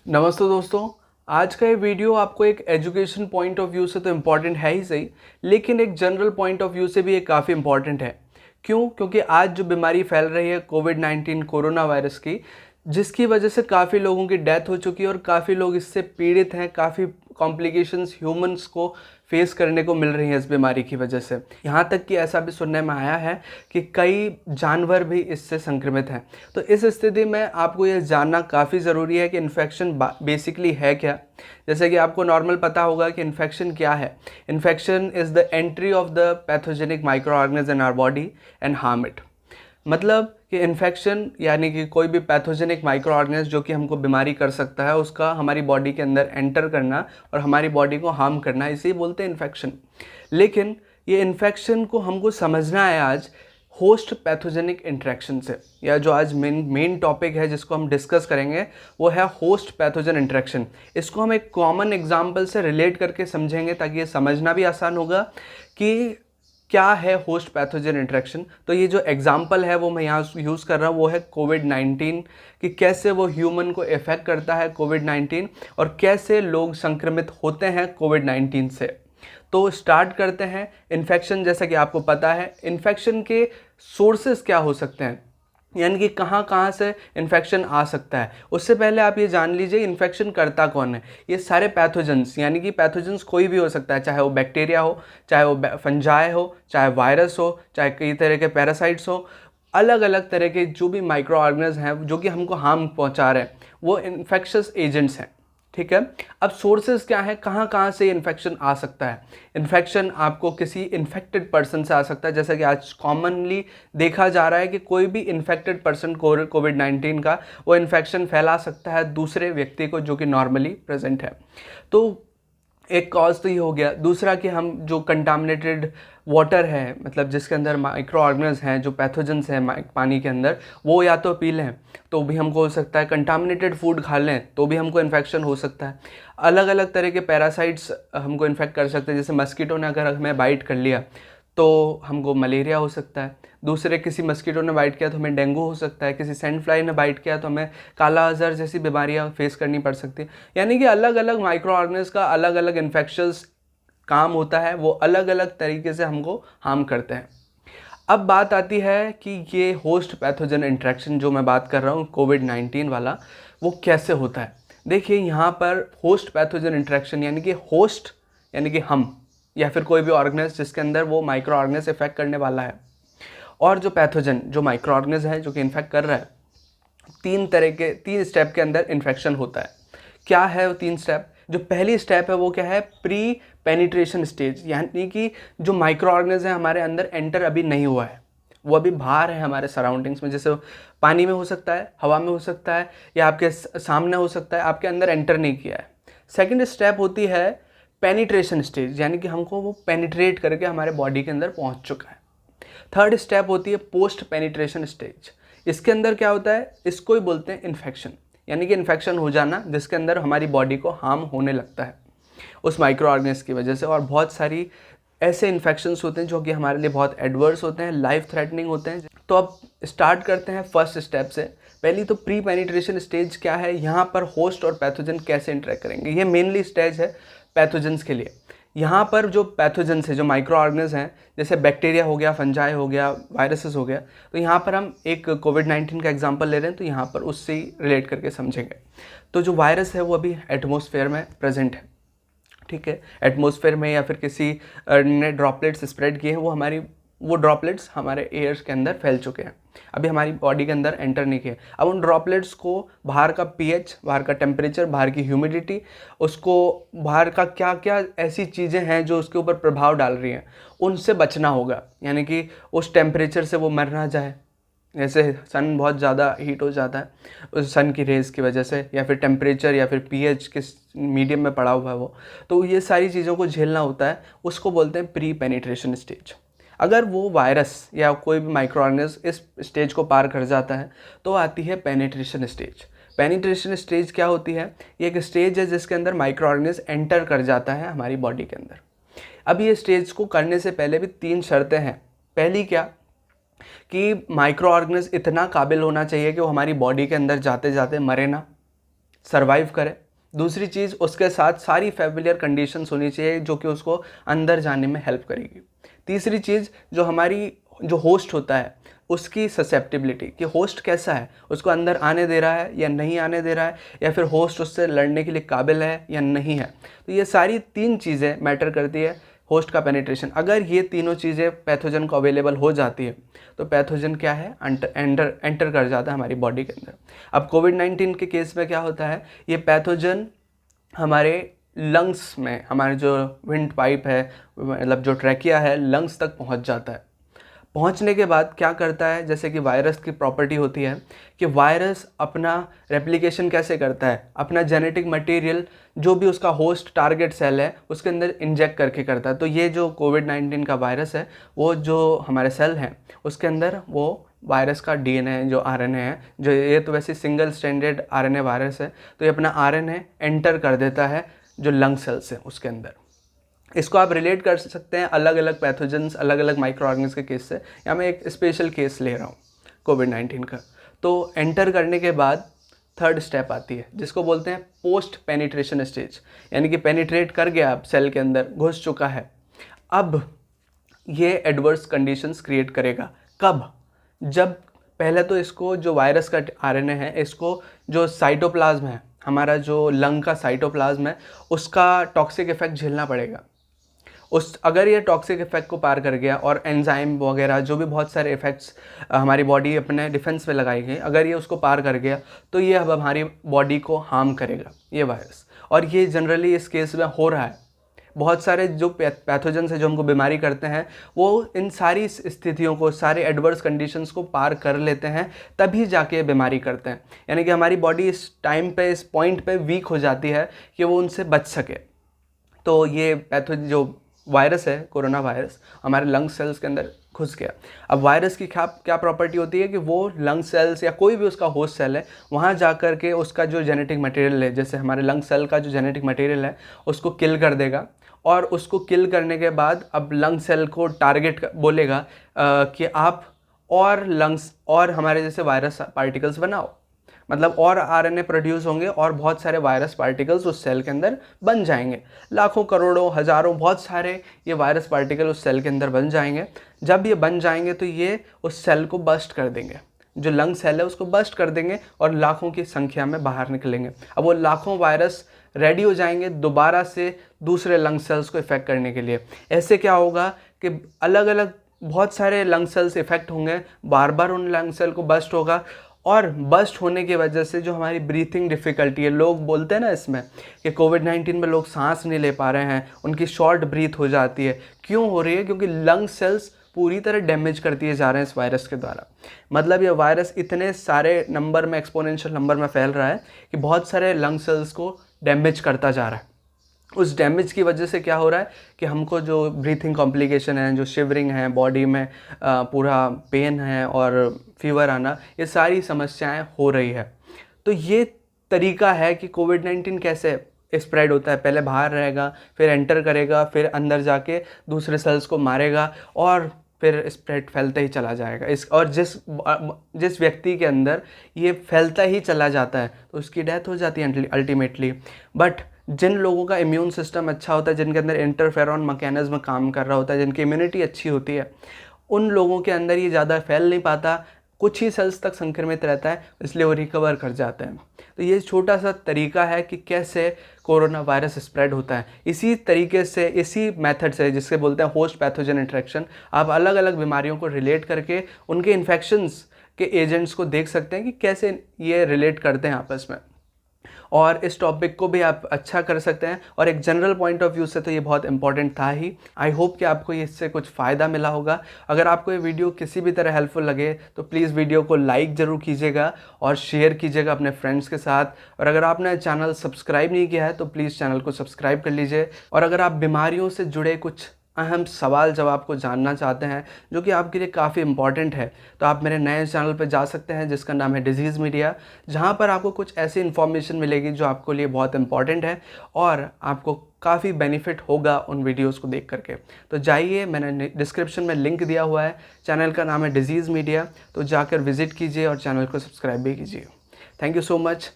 नमस्ते दोस्तों। आज का ये वीडियो आपको एक एजुकेशन पॉइंट ऑफ व्यू से तो इम्पॉर्टेंट है ही सही, लेकिन एक जनरल पॉइंट ऑफ व्यू से भी ये काफ़ी इम्पॉर्टेंट है। क्यों? क्योंकि आज जो बीमारी फैल रही है कोविड-19 कोरोना वायरस की, जिसकी वजह से काफ़ी लोगों की डेथ हो चुकी है और काफ़ी लोग इससे पीड़ित हैं। काफ़ी कॉम्प्लिकेशंस ह्यूमंस को फेस करने को मिल रही हैं इस बीमारी की वजह से। यहाँ तक कि ऐसा भी सुनने में आया है कि कई जानवर भी इससे संक्रमित हैं। तो इस स्थिति में आपको ये जानना काफ़ी ज़रूरी है कि इन्फेक्शन बेसिकली है क्या। जैसे कि आपको नॉर्मल पता होगा कि इन्फेक्शन क्या है। Infection is the entry of the pathogenic micro organism in our body and harm it. मतलब कि इन्फेक्शन यानी कि कोई भी पैथोजेनिक माइक्रो ऑर्गेनिज्म जो कि हमको बीमारी कर सकता है, उसका हमारी बॉडी के अंदर एंटर करना और हमारी बॉडी को हार्म करना, इसे ही बोलते हैं इन्फेक्शन। लेकिन ये इन्फेक्शन को हमको समझना है आज होस्ट पैथोजेनिक इंटरेक्शन से, या जो आज मेन टॉपिक है जिसको हम डिस्कस करेंगे वो है होस्ट पैथोजन इंटरेक्शन। इसको हम एक कॉमन एग्जाम्पल से रिलेट करके समझेंगे ताकि ये समझना भी आसान होगा कि क्या है होस्ट पैथोजन इंटरेक्शन। तो ये जो एग्जाम्पल है वो मैं यहाँ यूज़ कर रहा हूँ वो है कोविड-19, कि कैसे वो ह्यूमन को इफ़ेक्ट करता है कोविड-19 और कैसे लोग संक्रमित होते हैं कोविड-19 से। तो स्टार्ट करते हैं। इन्फेक्शन, जैसा कि आपको पता है, इन्फेक्शन के सोर्सेज क्या हो सकते हैं, यानी कि कहाँ कहाँ से इन्फेक्शन आ सकता है। उससे पहले आप ये जान लीजिए इन्फेक्शन करता कौन है। ये सारे पैथोजेंस, यानी कि पैथोजेंस कोई भी हो सकता है, चाहे वो बैक्टीरिया हो, चाहे वो फंजाई हो, चाहे वायरस हो, चाहे कई तरह के पैरासाइट्स हो। अलग अलग तरह के जो भी माइक्रो ऑर्गेनिज्म हैं जो कि हमको हार्म पहुंचा रहे हैं, वो इन्फेक्शस एजेंट्स हैं। ठीक है। अब सोर्सेज क्या है, कहाँ कहाँ से इन्फेक्शन आ सकता है। इन्फेक्शन आपको किसी इन्फेक्टेड पर्सन से आ सकता है, जैसा कि आज कॉमनली देखा जा रहा है कि कोई भी इन्फेक्टेड पर्सन कोविड-19 का वो इन्फेक्शन फैला सकता है दूसरे व्यक्ति को जो कि नॉर्मली प्रेजेंट है। तो एक कॉज तो ये हो गया। दूसरा कि हम जो कंटामिनेटेड वाटर है, मतलब जिसके अंदर माइक्रो ऑर्गेनिज्म हैं, जो पैथोजेंस हैं पानी के अंदर, वो या तो पी लें तो भी हमको हो सकता है। कंटामिनेटेड फूड खा लें तो भी हमको इन्फेक्शन हो सकता है। अलग अलग तरह के पैरासाइट्स हमको इन्फेक्ट कर सकते हैं। जैसे मस्कीटो ने अगर हमें बाइट कर लिया तो हमको मलेरिया हो सकता है। दूसरे किसी मस्कीटो ने बाइट किया तो हमें डेंगू हो सकता है। किसी सैंड फ्लाई ने बाइट किया तो हमें काला अज़र जैसी बीमारियां फेस करनी पड़ सकती है। यानी कि अलग अलग माइक्रो ऑर्गेनिज्म का अलग अलग इन्फेक्शंस काम होता है, वो अलग अलग तरीके से हमको हार्म करते हैं। अब बात आती है कि ये होस्ट पैथोजन इंटरेक्शन जो मैं बात कर रहा हूँ कोविड-19 वाला, वो कैसे होता है। देखिए यहाँ पर होस्ट पैथोजन इंटरेक्शन यानी कि होस्ट यानी कि हम, या फिर कोई भी ऑर्गेनिज्म जिसके अंदर वो माइक्रो ऑर्गेनिज्म इफेक्ट करने वाला है, और जो पैथोजन जो माइक्रो ऑर्गेनिज्म है जो कि इन्फेक्ट कर रहा है। तीन स्टेप के अंदर इन्फेक्शन होता है। क्या है वो तीन स्टेप? जो पहली स्टेप है वो क्या है, प्री पेनिट्रेशन स्टेज, यानी कि जो माइक्रो ऑर्गेनिज्म है हमारे अंदर एंटर अभी नहीं हुआ है, वो अभी बाहर है हमारे सराउंडिंग्स में। जैसे पानी में हो सकता है, हवा में हो सकता है, या आपके सामने हो सकता है, आपके अंदर एंटर नहीं किया है। सेकेंड स्टेप होती है पेनिट्रेशन स्टेज, यानी कि हमको वो पेनिट्रेट करके हमारे बॉडी के अंदर पहुंच चुका है। थर्ड स्टेप होती है पोस्ट पेनिट्रेशन स्टेज। इसके अंदर क्या होता है, इसको ही बोलते हैं इन्फेक्शन, यानी कि इन्फेक्शन हो जाना जिसके अंदर हमारी बॉडी को हार्म होने लगता है उस माइक्रो ऑर्गेनिज्म की वजह से। और बहुत सारी ऐसे इन्फेक्शंस होते हैं जो कि हमारे लिए बहुत एडवर्स होते हैं, लाइफ थ्रेटनिंग होते हैं। तो अब स्टार्ट करते हैं फर्स्ट स्टेप से। पहली तो प्री पेनिट्रेशन स्टेज क्या है, यहाँ पर होस्ट और पैथोजन कैसे इंटरेक्ट करेंगे। ये मेनली स्टेज है पैथोजेंस के लिए। यहाँ पर जो पैथोजेंस है, जो माइक्रो ऑर्गेनिज्म हैं, जैसे बैक्टीरिया हो गया, फंजाई हो गया, वायरसेस हो गया, तो यहाँ पर हम एक कोविड-19 का एग्जांपल ले रहे हैं तो यहाँ पर उससे ही रिलेट करके समझेंगे। तो जो वायरस है वो अभी एटमॉस्फेयर में प्रेजेंट है। ठीक है। एटमॉस्फेयर में या फिर किसी ने ड्रॉपलेट्स स्प्रेड किए हैं, वो ड्रॉपलेट्स हमारे एयर्स के अंदर फैल चुके हैं, अभी हमारी बॉडी के अंदर एंटर नहीं किए। अब उन ड्रॉपलेट्स को बाहर का पीएच, बाहर का टेम्परेचर, बाहर की ह्यूमिडिटी, उसको बाहर का क्या क्या ऐसी चीज़ें हैं जो उसके ऊपर प्रभाव डाल रही हैं, उनसे बचना होगा। यानी कि उस टेम्परेचर से वो मर ना जाए। जैसे सन बहुत ज़्यादा हीट हो जाता है उस सन की रेज़ की वजह से, या फिर टेम्परेचर या फिर पीएच किस मीडियम में पड़ा हुआ है वो, तो ये सारी चीज़ों को झेलना होता है। उसको बोलते हैं प्री पेनिट्रेशन स्टेज। अगर वो वायरस या कोई भी माइक्रो ऑर्गेनिज्म इस स्टेज को पार कर जाता है तो आती है पेनिट्रेशन स्टेज। पेनिट्रेशन स्टेज क्या होती है, ये एक स्टेज है जिसके अंदर माइक्रो ऑर्गेनिज्म एंटर कर जाता है हमारी बॉडी के अंदर। अब ये स्टेज को करने से पहले भी तीन शर्तें हैं। पहली क्या, कि माइक्रो ऑर्गेनिज्म इतना काबिल होना चाहिए कि वो हमारी बॉडी के अंदर जाते जाते मरे ना। सर्वाइव करे। दूसरी चीज़, उसके साथ सारी फैमिलियर कंडीशंस होनी चाहिए जो कि उसको अंदर जाने में हेल्प करेगी। तीसरी चीज़, जो हमारी जो होस्ट होता है उसकी ससेप्टिबिलिटी, कि होस्ट कैसा है, उसको अंदर आने दे रहा है या नहीं आने दे रहा है, या फिर होस्ट उससे लड़ने के लिए काबिल है या नहीं है। तो ये सारी 3 चीज़ें मैटर करती है होस्ट का पेनिट्रेशन। अगर ये तीनों चीज़ें पैथोजन को अवेलेबल हो जाती है तो पैथोजन क्या है, एंटर कर जाता है हमारी बॉडी के अंदर। अब कोविड-19 के केस में क्या होता है, ये पैथोजन हमारे लंग्स में, हमारे जो विंड पाइप है, मतलब जो ट्रैकिया है, लंग्स तक पहुंच जाता है। पहुंचने के बाद क्या करता है, जैसे कि वायरस की प्रॉपर्टी होती है कि वायरस अपना रेप्लिकेशन कैसे करता है, अपना जेनेटिक मटेरियल जो भी उसका होस्ट टारगेट सेल है उसके अंदर इंजेक्ट करके करता है। तो ये जो कोविड-19 का वायरस है, वो जो हमारे सेल हैं उसके अंदर वो वायरस का डीएनए जो आरएनए है, जो ये तो वैसे सिंगल स्ट्रैंडेड आरएनए वायरस है, तो ये अपना आरएनए एंटर कर देता है जो लंग सेल्स हैं उसके अंदर। इसको आप रिलेट कर सकते हैं अलग अलग पैथोजेंस, अलग अलग माइक्रो ऑर्गेनिज्म के केस से। या मैं एक स्पेशल केस ले रहा हूँ कोविड-19 का। तो एंटर करने के बाद थर्ड स्टेप आती है जिसको बोलते हैं पोस्ट पेनिट्रेशन स्टेज, यानी कि पेनिट्रेट कर गया, अब सेल के अंदर घुस चुका है। अब ये एडवर्स कंडीशंस क्रिएट करेगा। कब? जब पहले तो इसको जो वायरस का आरएनए है, इसको जो साइटोप्लाज्म है, हमारा जो लंग का साइटोप्लाज्म है, उसका टॉक्सिक इफेक्ट झेलना पड़ेगा। अगर ये टॉक्सिक इफेक्ट को पार कर गया और एंजाइम वगैरह जो भी बहुत सारे इफेक्ट्स हमारी बॉडी अपने डिफेंस में लगाई गई, अगर ये उसको पार कर गया तो ये अब हमारी बॉडी को हार्म करेगा ये वायरस। और ये जनरली इस केस में हो रहा है। बहुत सारे जो पैथोजेंस है जो हमको बीमारी करते हैं, वो इन सारी स्थितियों को, सारे एडवर्स कंडीशंस को पार कर लेते हैं, तभी जाके बीमारी करते हैं। यानी कि हमारी बॉडी इस टाइम पे, इस पॉइंट पे वीक हो जाती है कि वो उनसे बच सके। तो ये जो वायरस है, कोरोना वायरस, हमारे लंग सेल्स के अंदर घुस गया। अब वायरस की क्या प्रॉपर्टी होती है कि वो लंग सेल्स या कोई भी उसका होस्ट सेल है, वहाँ जा कर के उसका जो जेनेटिक मटेरियल है, जैसे हमारे लंग सेल का जो जेनेटिक मटेरियल है, उसको किल कर देगा। और उसको किल करने के बाद अब लंग सेल को टारगेट बोलेगा कि आप और लंग्स और हमारे जैसे वायरस पार्टिकल्स बनाओ। मतलब और आरएनए प्रोड्यूस होंगे और बहुत सारे वायरस पार्टिकल्स उस सेल के अंदर बन जाएंगे। लाखों, करोड़ों, हज़ारों, बहुत सारे ये वायरस पार्टिकल उस सेल के अंदर बन जाएंगे। जब ये बन जाएंगे तो ये उस सेल को बस्ट कर देंगे, जो लंग सेल है उसको बस्ट कर देंगे और लाखों की संख्या में बाहर निकलेंगे। अब वो लाखों वायरस रेडी हो जाएंगे दोबारा से दूसरे लंग सेल्स को इफेक्ट करने के लिए। ऐसे क्या होगा कि अलग अलग बहुत सारे लंग सेल्स इफेक्ट होंगे, बार बार उन लंग सेल को बस्ट होगा। और बस्ट होने की वजह से जो हमारी ब्रीथिंग डिफ़िकल्टी है, लोग बोलते हैं ना इसमें कि कोविड-19 में लोग सांस नहीं ले पा रहे हैं, उनकी शॉर्ट ब्रीथ हो जाती है। क्यों हो रही है? क्योंकि लंग सेल्स पूरी तरह डैमेज कर दिए जा रहे हैं इस वायरस के द्वारा। मतलब ये वायरस इतने सारे नंबर में, एक्सपोनेंशियल नंबर में फैल रहा है कि बहुत सारे लंग सेल्स को डैमेज करता जा रहा है। उस डैमेज की वजह से क्या हो रहा है कि हमको जो ब्रीथिंग कॉम्प्लिकेशन है, जो शिवरिंग है, बॉडी में पूरा पेन है और फीवर आना, ये सारी समस्याएं हो रही है। तो ये तरीका है कि कोविड-19 कैसे स्प्रेड होता है। पहले बाहर रहेगा, फिर एंटर करेगा, फिर अंदर जाके दूसरे सेल्स को मारेगा और फिर स्प्रेड फैलता ही चला जाएगा। और जिस व्यक्ति के अंदर ये फैलता ही चला जाता है तो उसकी डेथ हो जाती है अल्टीमेटली। बट जिन लोगों का इम्यून सिस्टम अच्छा होता है, जिनके अंदर इंटरफेरॉन मैकेनिज्म काम कर रहा होता है, जिनकी इम्यूनिटी अच्छी होती है, उन लोगों के अंदर ये ज़्यादा फैल नहीं पाता, कुछ ही सेल्स तक संक्रमित रहता है, इसलिए वो रिकवर कर जाते हैं। तो ये छोटा सा तरीका है कि कैसे कोरोना वायरस स्प्रेड होता है। इसी तरीके से, इसी मेथड से, जिससे बोलते हैं होस्ट पैथोजन इंटरेक्शन, आप अलग अलग बीमारियों को रिलेट करके उनके इन्फेक्शंस के एजेंट्स को देख सकते हैं कि कैसे ये रिलेट करते हैं आपस में। और इस टॉपिक को भी आप अच्छा कर सकते हैं। और एक जनरल पॉइंट ऑफ व्यू से तो ये बहुत इंपॉर्टेंट था ही। आई होप कि आपको इससे कुछ फ़ायदा मिला होगा। अगर आपको ये वीडियो किसी भी तरह हेल्पफुल लगे तो प्लीज़ वीडियो को लाइक ज़रूर कीजिएगा और शेयर कीजिएगा अपने फ्रेंड्स के साथ। और अगर आपने चैनल सब्सक्राइब नहीं किया है तो प्लीज़ चैनल को सब्सक्राइब कर लीजिए। और अगर आप बीमारियों से जुड़े कुछ अहम सवाल जवाब को जानना चाहते हैं जो कि आपके लिए काफ़ी इंपॉर्टेंट है, तो आप मेरे नए चैनल पर जा सकते हैं जिसका नाम है डिजीज़ मीडिया, जहां पर आपको कुछ ऐसी इन्फॉर्मेशन मिलेगी जो आपके लिए बहुत इंपॉर्टेंट है और आपको काफ़ी बेनिफिट होगा उन वीडियोस को देख करके। तो जाइए, मैंने डिस्क्रिप्शन में लिंक दिया हुआ है, चैनल का नाम है डिजीज़ मीडिया, तो जाकर विजिट कीजिए और चैनल को सब्सक्राइब भी कीजिए। Thank you so much.